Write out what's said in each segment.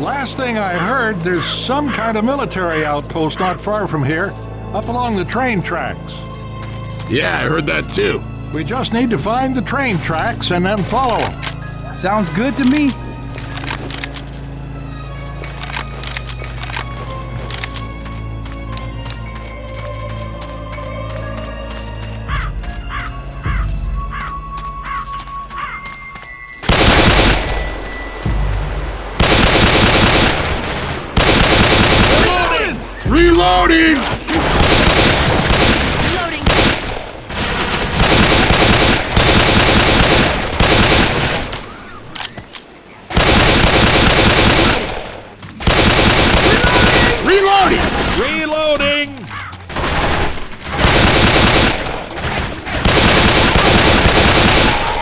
Last thing I heard, there's some kind of military outpost not far from here, up along the train tracks. Yeah, I heard that too. We just need to find the train tracks and then follow them. Sounds good to me. Reloading! Reloading. Reloading! Reloading!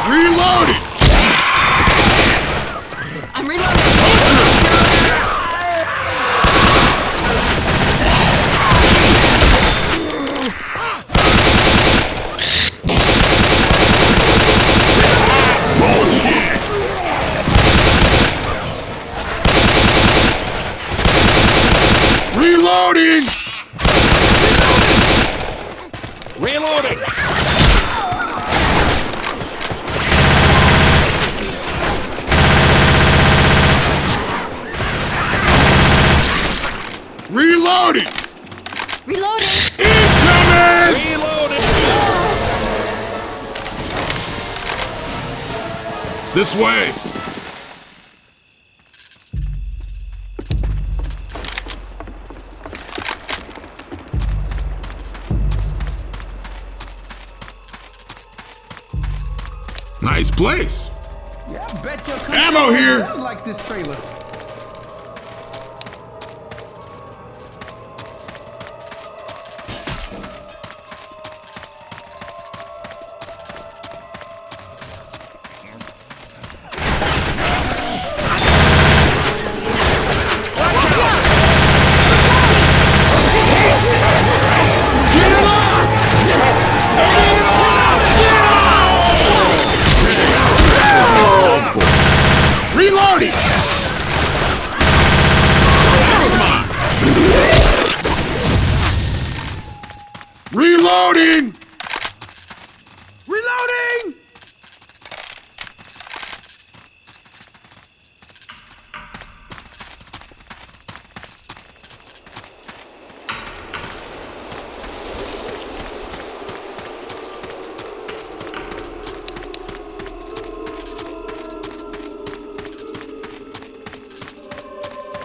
Reloading! I'm reloading. Reloading! Reloading! Reloading! Reloading. Incoming! Reloading! This way! Nice place. Yeah, I bet your country Ammo here. does like this trailer. Reloading! Reloading! Reloading!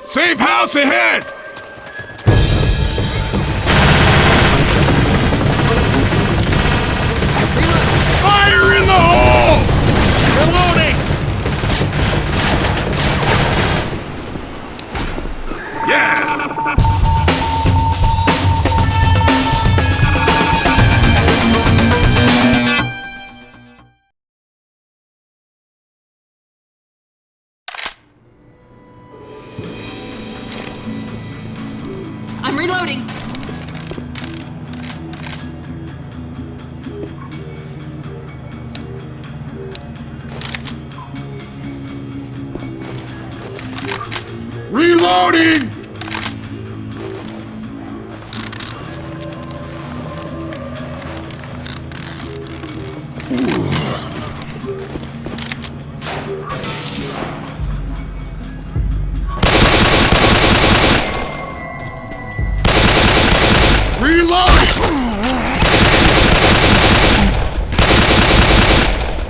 Safe house ahead! Fire in the hole! Reloading! Yeah! I'm reloading. Reloading!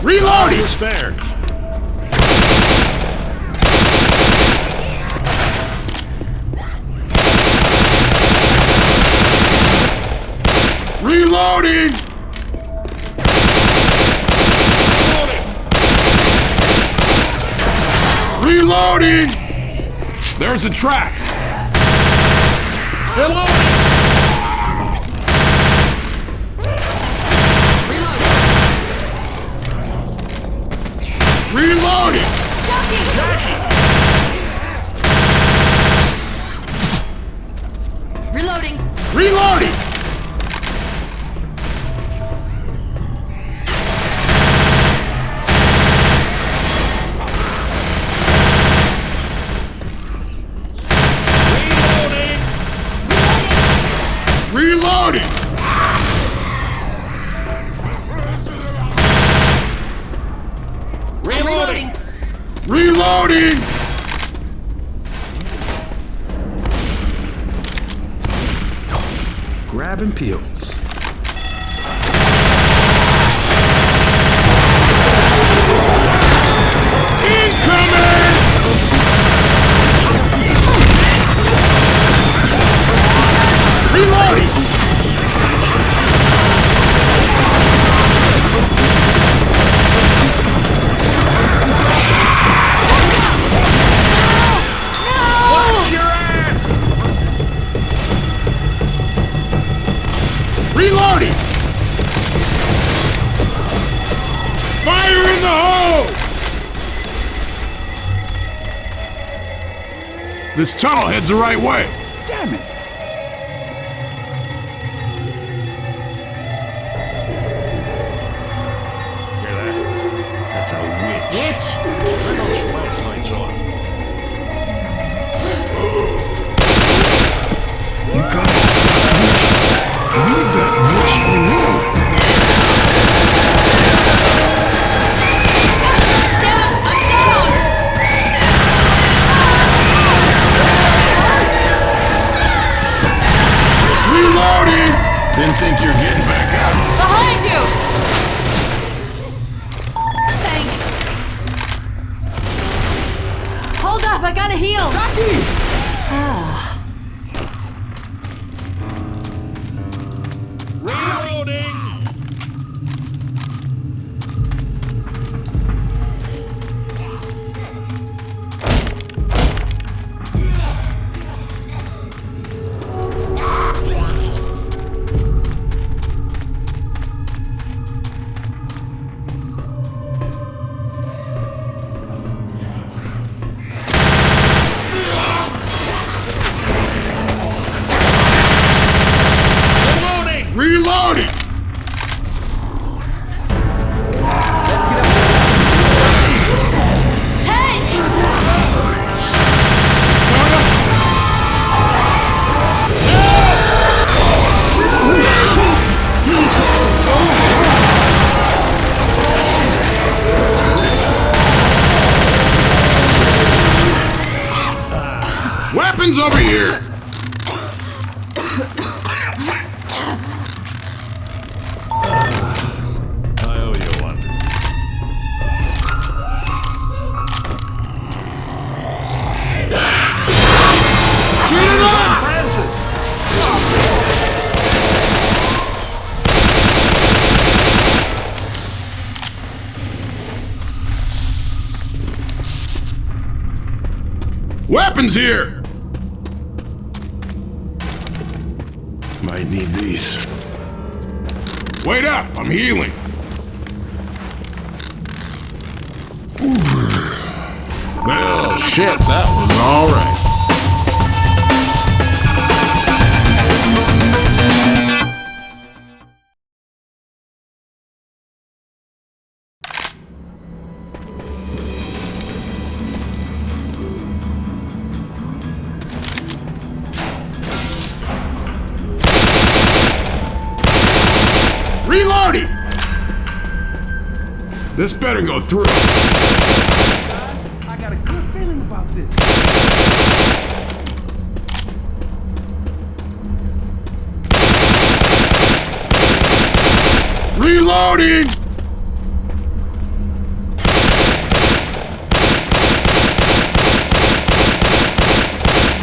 Reloading! The stairs. Reloading! Reloading! There's a track. Reloading! Reloading! Reloading. Reloading! Reloading! Grabbing pills. Incoming! Reloading! Watch your ass! Reloading! Fire in the hole! This tunnel heads the right way. Damn it! Hear that? That's a witch. Turn those flashlights on. You got it. Leave that witch alone. I'm down! Reloading! Didn't think you're getting back up. Behind you! Thanks. Hold up, I gotta heal. Reloading! Reloading! Let's get up. Tank! Weapons over here! I owe you one. Get it on, Francis! Weapons here! Might need these. Wait up! I'm healing. Well, shit, that was all right. Reloading! This better go through. Guys, I got a good feeling about this. Reloading!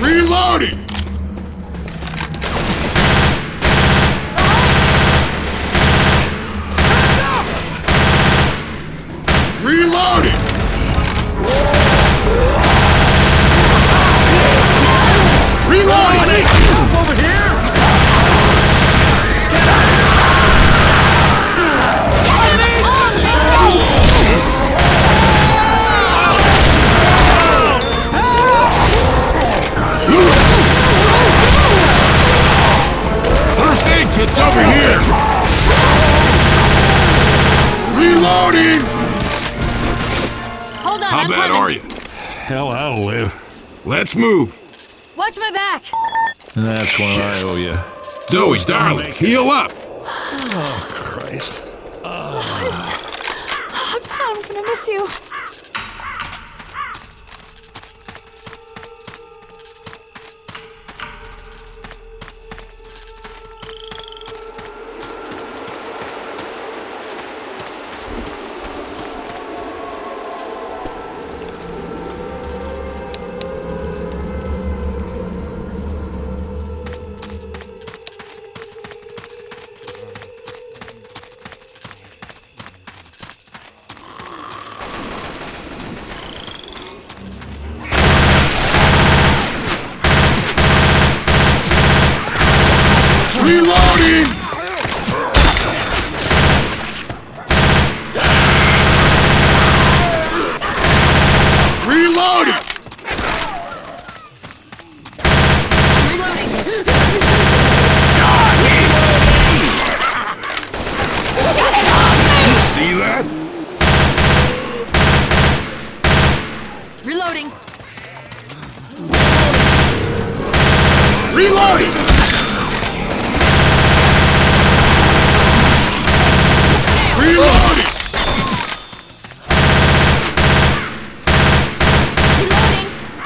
Reloading! Reloading! Reloading! Over here! First aid kit's over here! Reloading! Hold on, How I'm bad coming. are you? Hell, I'll live. Let's move. Watch my back. That's one I owe you. Zoe, darling, heal up. Oh, Christ. Oh, God, I'm gonna miss you. Reloading. Reloading! Reloading!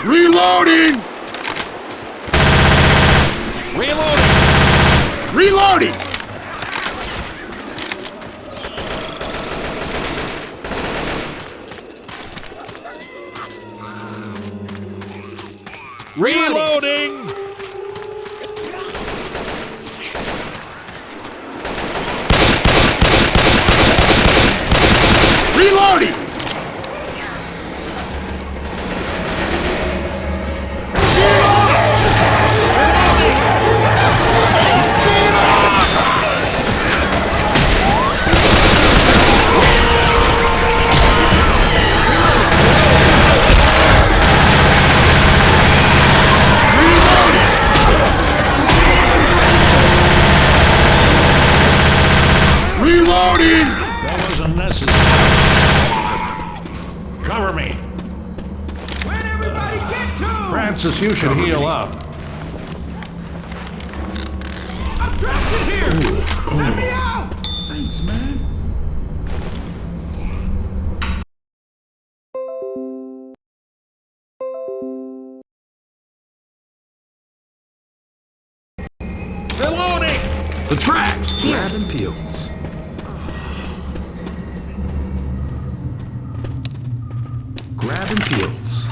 Reloading. Reloading! Reloading! Reloading! Reloading! Reloading! That wasn't necessary. Cover me. Where'd everybody get to? Francis, you should heal up. I'm trapped in here! Let me out! Thanks, man. Reloading! The track! Grabbing pills. Grabbing pills.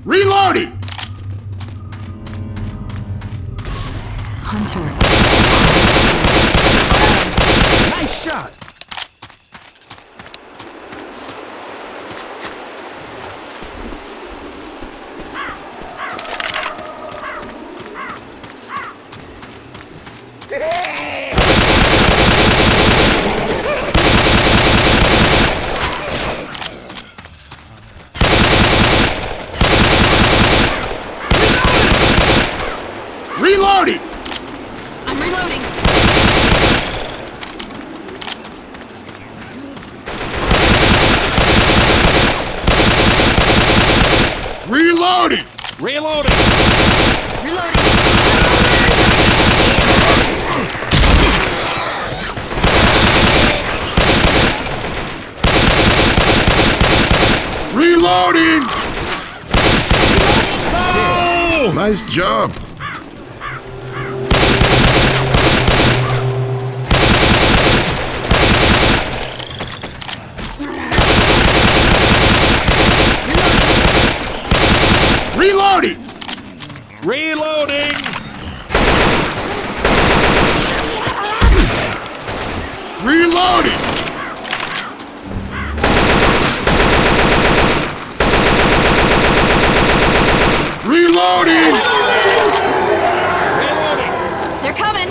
Reloading! Hunter. Nice shot. Reloading! I'm reloading. Reloading! Reloading! Reloading. Reloading! Oh, nice job. Reloading! Reloading! Reloading! Reloading! Reloading! They're coming.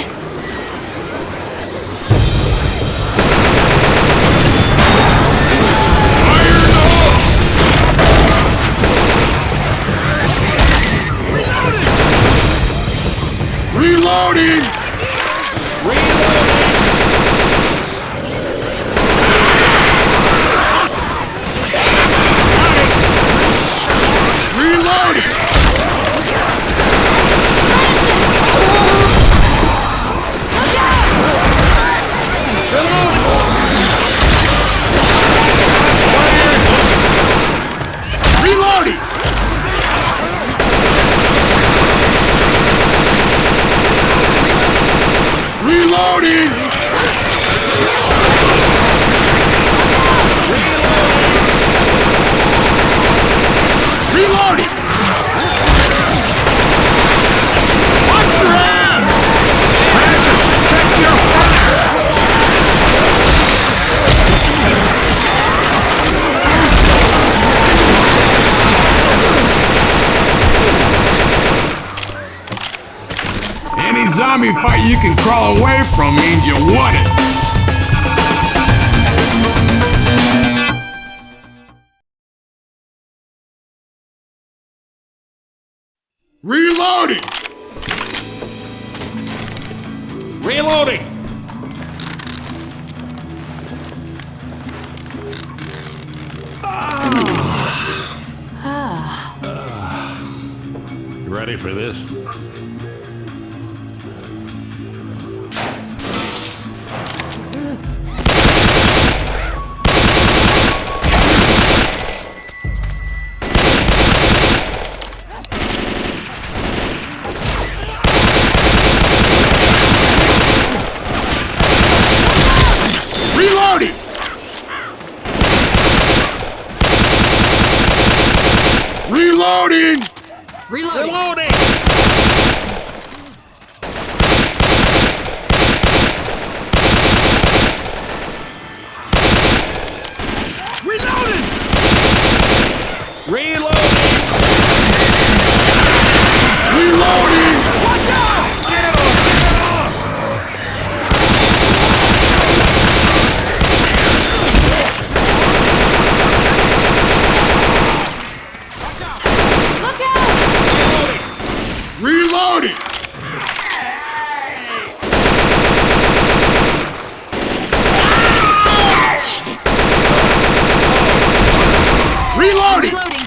Reloading! Reloading! Look out! Reloading! Reloading! Reloading! Watch your ass! Francis, check your fire! Any zombie fight you can crawl away from means you won it. Reloading! Reloading! ready for this. Reloading! Reloading! Reloading. Reloading! Reloading! Reloading! Reloading! Watch out! Get it off! Get it off! Look out! Reloading! Reloading! Reloading.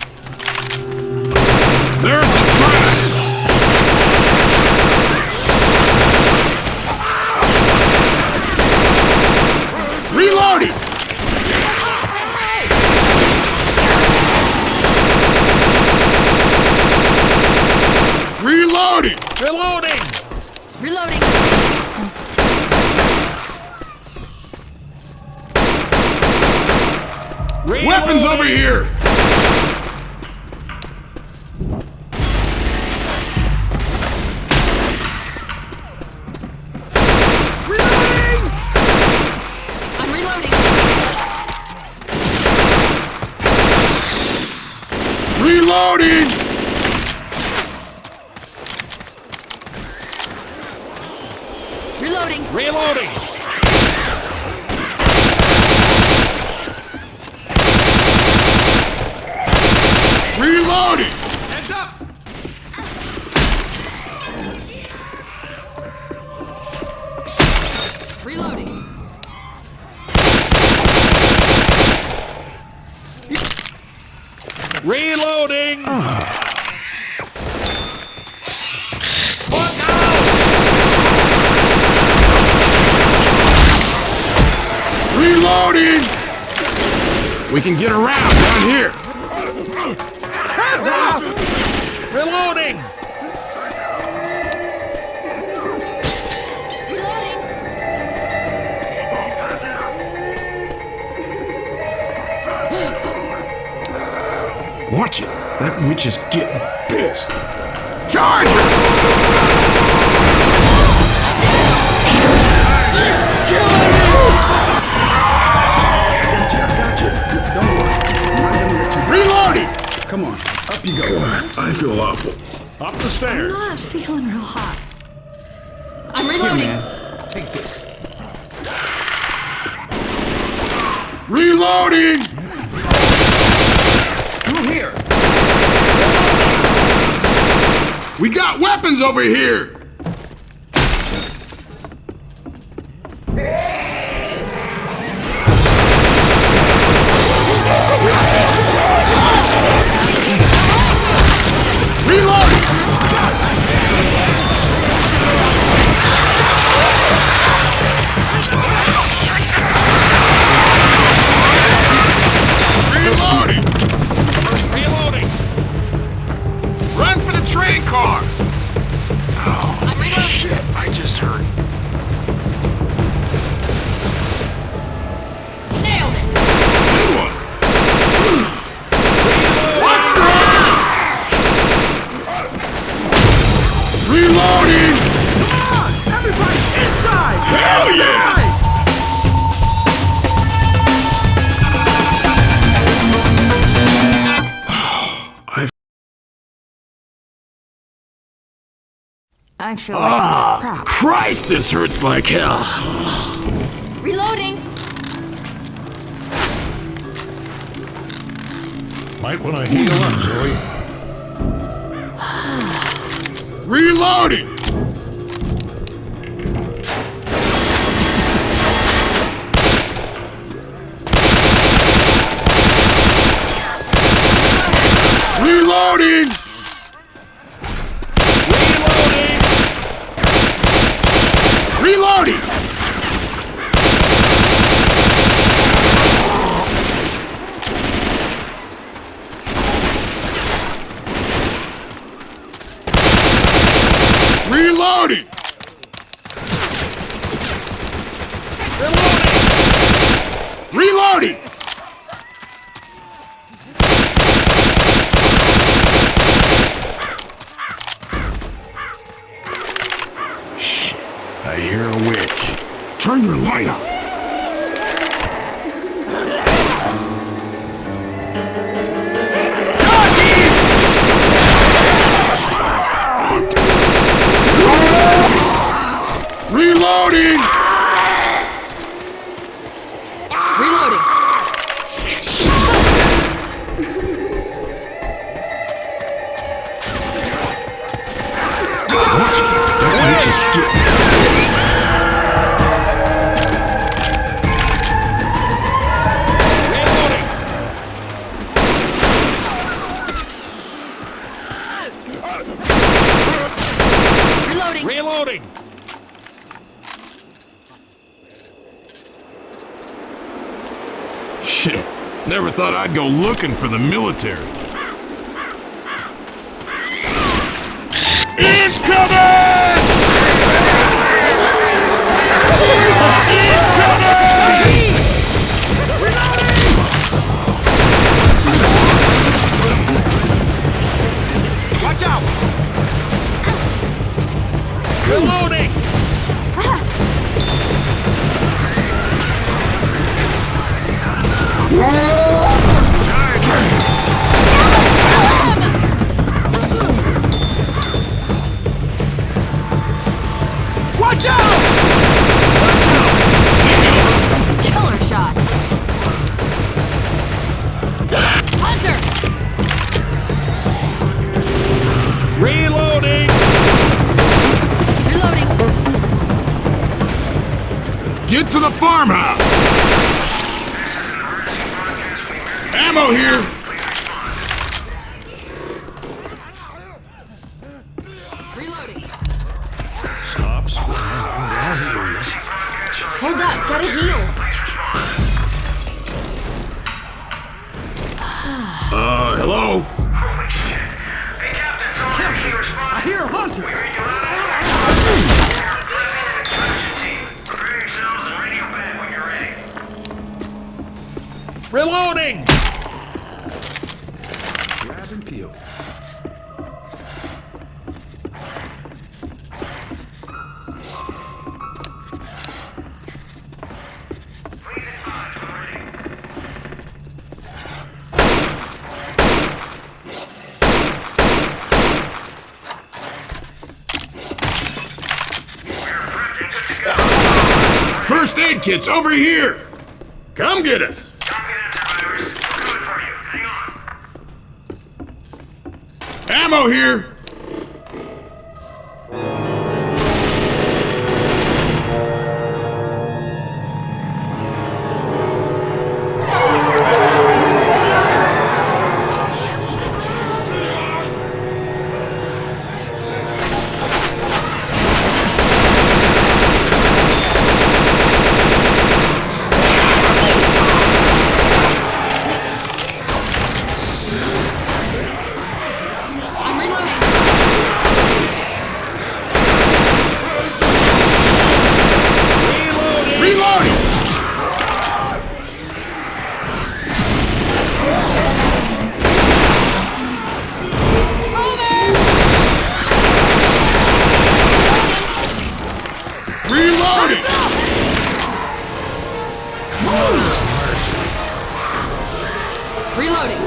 There's the trap! Reloading! Reloading! Reloading! Reloading. Weapons over here! Reloading! I'm reloading. Reloading! Reloading. Reloading! Reloading! Heads up! Reloading. Reloading! Reloading! We can get around down here. Heads up! Reloading! Reloading. Watch it. That witch is getting pissed. Charge her! I got you. Don't worry. I'm not gonna let you. Reloading! Come on, up you go. I feel awful. Up the stairs! Not feeling real hot. I'm Here, reloading. man. Take this. Reloading! Through here. We got weapons over here! Reloading! Reloading! Reloading! Run for the train car! I'm reloading. Shit, I just heard. Nailed it. Good one! Watch that! Reloading! Come on! Everybody inside! Hell yeah! Inside! I feel like crap. Christ, this hurts like hell. Reloading. Might want to heal up, Zoe. Reloading! Reloading! Reloading! Reloading! Shit, I hear a witch. Turn your light off. Reloading! Reloading. That witch is getting... Reloading. Reloading! Shit, never thought I'd go looking for the military. Incoming! Watch out! Reloading! Watch out! Killer shot. Hunter. Reloading! Reloading. Get to the farmhouse! Ammo here! Reloading. Stop squirming. Hold up. Gotta heal. Hello? Holy shit. Hey, Captain, someone actually responded. I hear a hunter! Prepare yourselves and radio back when you're ready. Reloading! Grabbing pills. Please advise when ready. We're prepped and good to go. First aid kit's over here! Come get us! Copy that, survivors. We're coming for you. Hang on. Ammo here! I'm reloading. Reloading! Reloading! Reloading.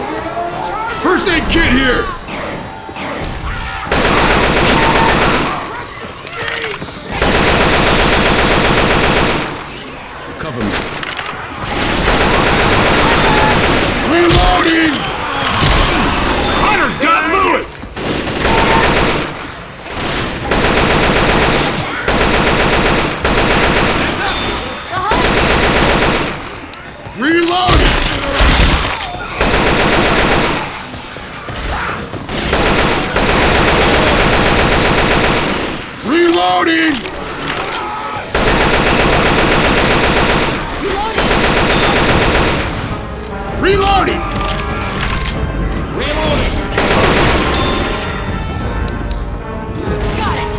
First aid kit here! Cover me. Reloading! Hunter's got Lewis! Reloading! Reloading! Reloading. Reloading! Reloading! Got it.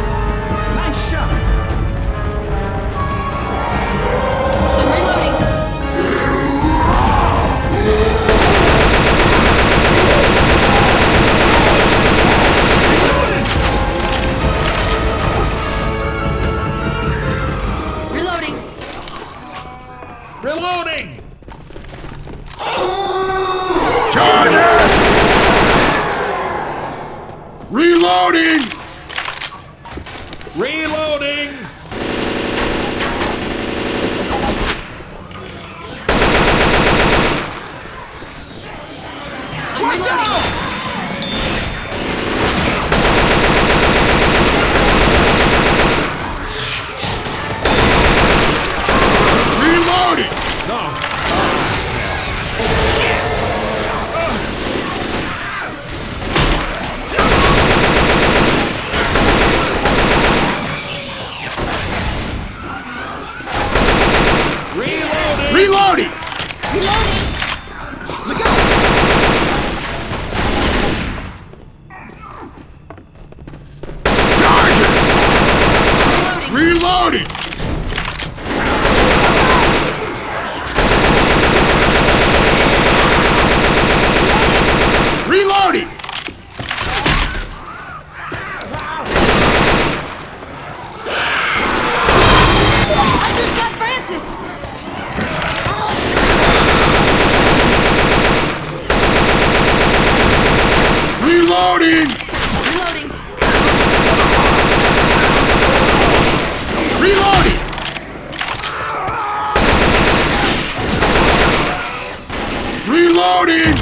Reloading!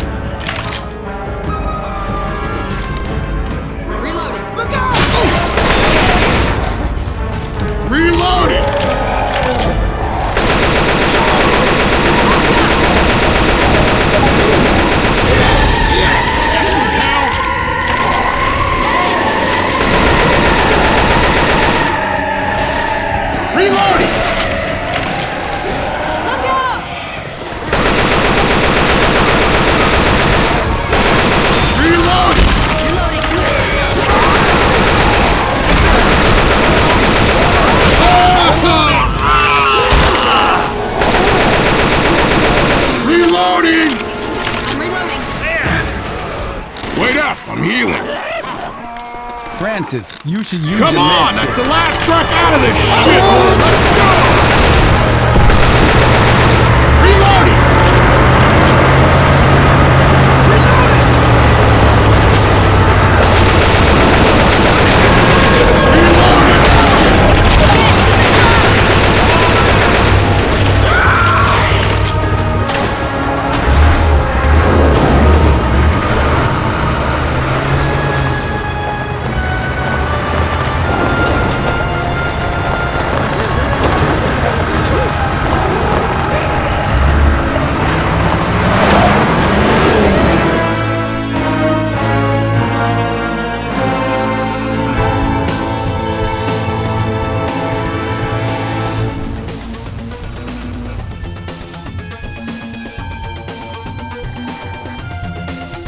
Reloading. Look out! Reloading! Reloading! Look out! Reloading! Reloading. Reloading! I'm reloading. Wait up, I'm healing. Francis, you should use Come your on, med that's kit. the last truck out of this shit! Let's go!